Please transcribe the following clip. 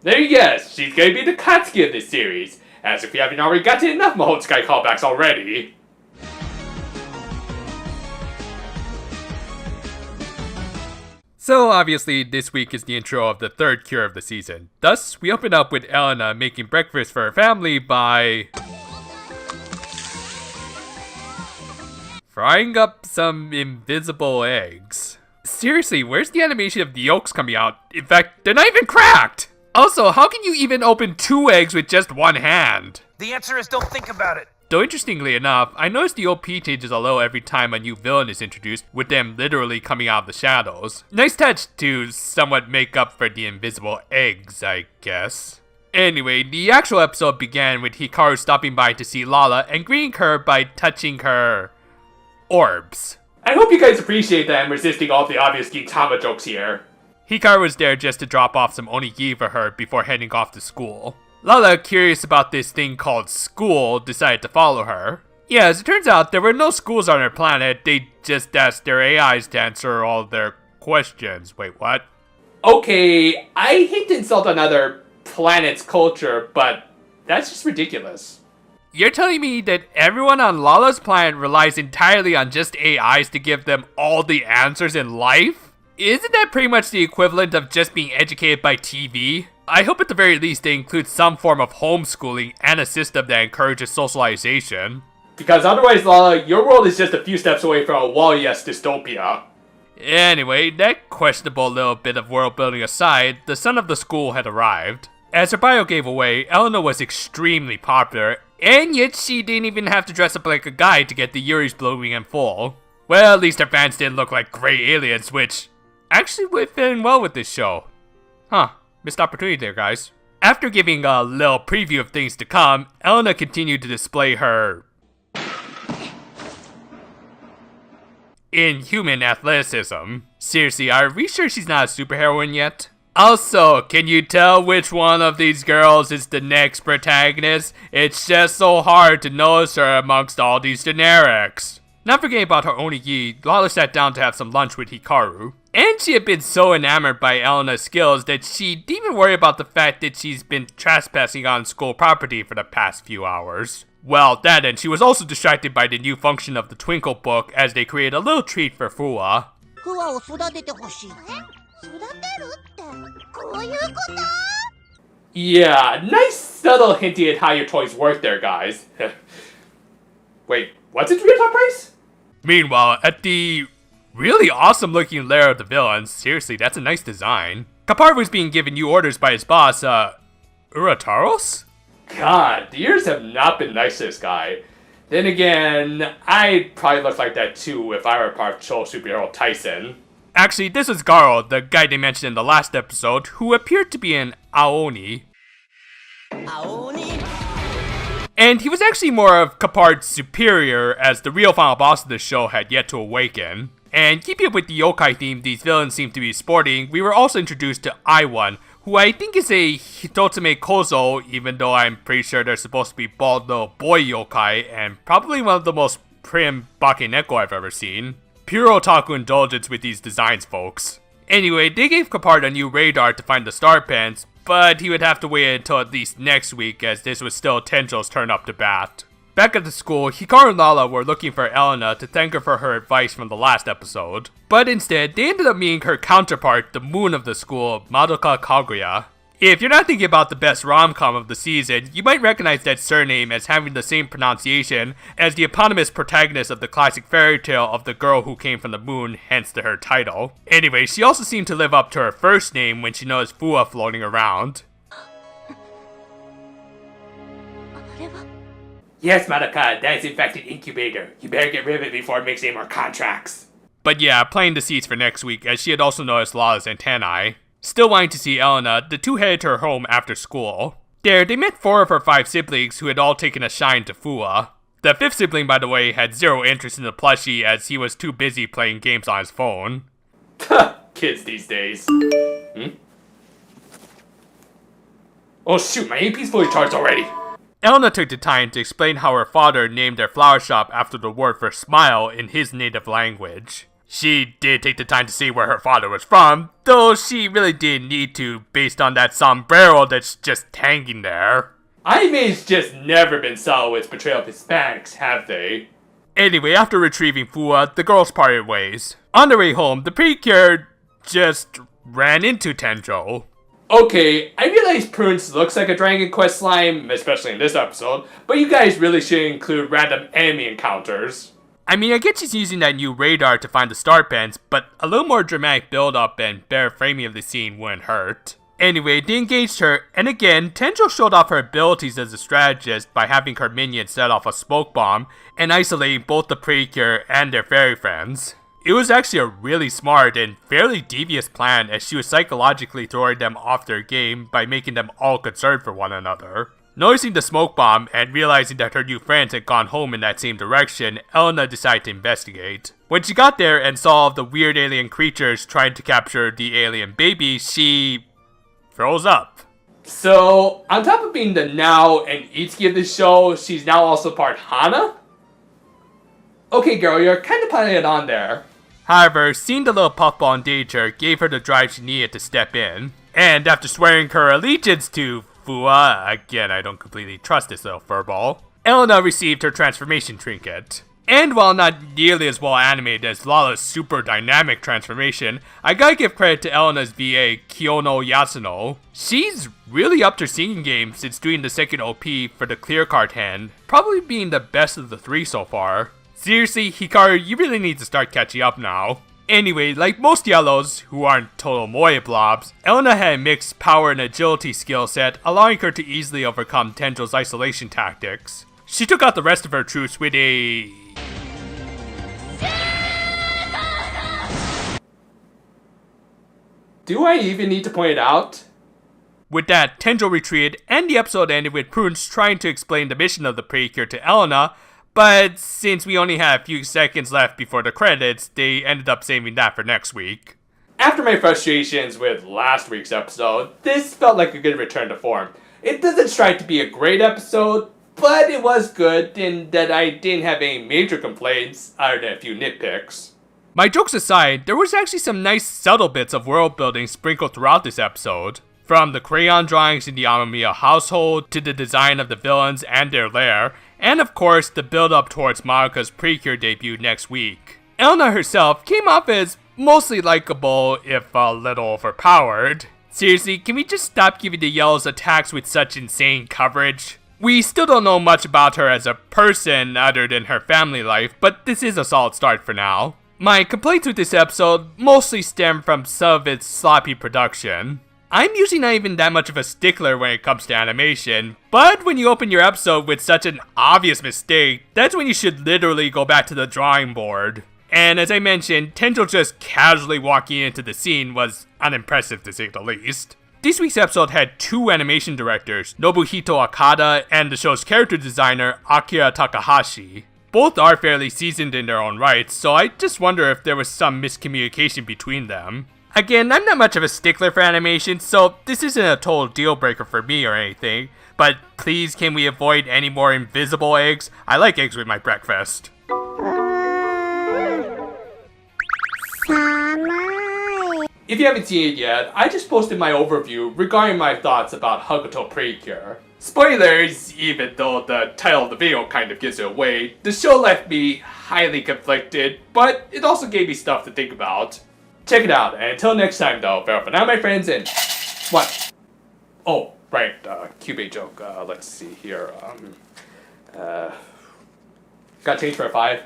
There you go, she's gonna be the Katsuki of this series, as if we haven't already gotten enough Mahotsukai callbacks already. So obviously this week is the intro of the third cure of the season. Thus, we open up with Elena making breakfast for her family by frying up some invisible eggs. Seriously, where's the animation of the yolks coming out? In fact, they're not even cracked! Also, how can you even open 2 eggs with just one hand? The answer is don't think about it. Though interestingly enough, I noticed the OP changes a little every time a new villain is introduced, with them literally coming out of the shadows. Nice touch to somewhat make up for the invisible eggs, I guess. Anyway, the actual episode began with Hikaru stopping by to see Lala and greeting her by touching her orbs. I hope you guys appreciate that I'm resisting all the obvious Gintama jokes here. Hikaru was there just to drop off some onigiri for her before heading off to school. Lala, curious about this thing called school, decided to follow her. Yeah, as it turns out, there were no schools on her planet, they just asked their AIs to answer all their questions. Wait, what? Okay, I hate to insult another planet's culture, but that's just ridiculous. You're telling me that everyone on Lala's planet relies entirely on just AIs to give them all the answers in life? Isn't that pretty much the equivalent of just being educated by TV? I hope at the very least they include some form of homeschooling and a system that encourages socialization. Because otherwise, Lala, your world is just a few steps away from a wall-yes dystopia. Anyway, that questionable little bit of world building aside, the son of the school had arrived. As her bio gave away, Elena was extremely popular, and yet she didn't even have to dress up like a guy to get the Yuri's blooming in full. Well, at least her fans didn't look like gray aliens, which actually would fit in well with this show. Huh. Missed opportunity there, guys. After giving a little preview of things to come, Elena continued to display her inhuman athleticism. Seriously, are we sure she's not a superheroine yet? Also, can you tell which one of these girls is the next protagonist? It's just so hard to notice her amongst all these generics. Not forgetting about her onigiri, Lala sat down to have some lunch with Hikaru. And she had been so enamored by Elena's skills that she didn't even worry about the fact that she's been trespassing on school property for the past few hours. Well, that and she was also distracted by the new function of the Twinkle book as they create a little treat for Fua. Yeah, nice subtle hinting at how your toys work there, guys. Wait, what's its real top price? Meanwhile, at the really awesome looking lair of the villains, seriously, that's a nice design. Kapar was being given new orders by his boss, Urataros? God, the years have not been nice to this guy. Then again, I'd probably look like that too if I were part of Cho superhero Tyson. Actually, this is Garo, the guy they mentioned in the last episode, who appeared to be an Aoni. And he was actually more of Kapard's superior, as the real final boss of the show had yet to awaken. And keeping up with the yokai theme these villains seem to be sporting, we were also introduced to I-1, who I think is a Hitotsume Kozo, even though I'm pretty sure they're supposed to be bald little boy yokai, and probably one of the most prim Bakeneko I've ever seen. Pure otaku indulgence with these designs, folks. Anyway, they gave Kapard a new radar to find the star pens, but he would have to wait until at least next week, as this was still Tenjo's turn up to bat. Back at the school, Hikaru and Lala were looking for Elena to thank her for her advice from the last episode. But instead, they ended up meeting her counterpart, the moon of the school, Madoka Kaguya. If you're not thinking about the best rom-com of the season, you might recognize that surname as having the same pronunciation as the eponymous protagonist of the classic fairy tale of the girl who came from the moon, hence to her title. Anyway, she also seemed to live up to her first name when she noticed Fua floating around. Yes, Madoka, that is in fact an incubator. You better get rid of it before it makes any more contracts. But yeah, playing the seats for next week, as she had also noticed Lala's antennae. Still wanting to see Elena, the two headed to her home after school. There, they met 4 of her 5 siblings who had all taken a shine to Fua. The 5th sibling, by the way, had zero interest in the plushie as he was too busy playing games on his phone. Kids these days. Oh shoot, my AP's fully charged already. Elena took the time to explain how her father named their flower shop after the word for smile in his native language. She did take the time to see where her father was from, though she really didn't need to based on that sombrero that's just hanging there. Anime's just never been solid with its portrayal of Hispanics, have they? Anyway, after retrieving Fua, the girls parted ways. On their way home, the Precure just ran into Tenjo. Okay, I realize Prunes looks like a Dragon Quest slime, especially in this episode, but you guys really should include random enemy encounters. I mean, I get she's using that new radar to find the star pens, but a little more dramatic build-up and better framing of the scene wouldn't hurt. Anyway, they engaged her, and again, Tenjo showed off her abilities as a strategist by having her minions set off a smoke bomb and isolating both the Precure and their fairy friends. It was actually a really smart and fairly devious plan, as she was psychologically throwing them off their game by making them all concerned for one another. Noticing the smoke bomb and realizing that her new friends had gone home in that same direction, Elena decided to investigate. When she got there and saw the weird alien creatures trying to capture the alien baby, she froze up. So, on top of being the Now and Itsuki of the show, she's now also part Hana? Okay girl, you're kinda putting it on there. However, seeing the little puffball engage her gave her the drive she needed to step in. And after swearing her allegiance to Fua, again I don't completely trust this little furball, Elena received her transformation trinket. And while not nearly as well animated as Lala's super dynamic transformation, I gotta give credit to Elena's VA, Kiyono Yasuno. She's really upped her singing game since doing the second OP for the clear card hand, probably being the best of the three so far. Seriously, Hikaru, you really need to start catching up now. Anyway, like most yellows, who aren't total moe blobs, Elena had a mixed power and agility skill set, allowing her to easily overcome Tenjo's isolation tactics. She took out the rest of her troops with a... Do I even need to point it out? With that, Tenjo retreated, and the episode ended with Prunes trying to explain the mission of the Precure to Elena, but since we only had a few seconds left before the credits, they ended up saving that for next week. After my frustrations with last week's episode, this felt like a good return to form. It doesn't strike to be a great episode, but it was good in that I didn't have any major complaints other than a few nitpicks. My jokes aside, there was actually some nice subtle bits of world building sprinkled throughout this episode. From the crayon drawings in the Amamiya household, to the design of the villains and their lair, and of course the build up towards Marika's Precure debut next week. Elena herself came off as mostly likable, if a little overpowered. Seriously, can we just stop giving the yellows attacks with such insane coverage? We still don't know much about her as a person other than her family life, but this is a solid start for now. My complaints with this episode mostly stem from some of its sloppy production. I'm usually not even that much of a stickler when it comes to animation, but when you open your episode with such an obvious mistake, that's when you should literally go back to the drawing board. And as I mentioned, Tenjo just casually walking into the scene was unimpressive to say the least. This week's episode had two animation directors, Nobuhito Akada and the show's character designer, Akira Takahashi. Both are fairly seasoned in their own rights, so I just wonder if there was some miscommunication between them. Again, I'm not much of a stickler for animation, so this isn't a total deal breaker for me or anything, but please can we avoid any more invisible eggs? I like eggs with my breakfast. If you haven't seen it yet, I just posted my overview regarding my thoughts about Hakuto Precure. Spoilers, even though the title of the video kind of gives it away, the show left me highly conflicted, but it also gave me stuff to think about. Check it out, and until next time though, farewell for now my friends, and... What? Oh, right, Cubase joke, let's see here, got change for a 5?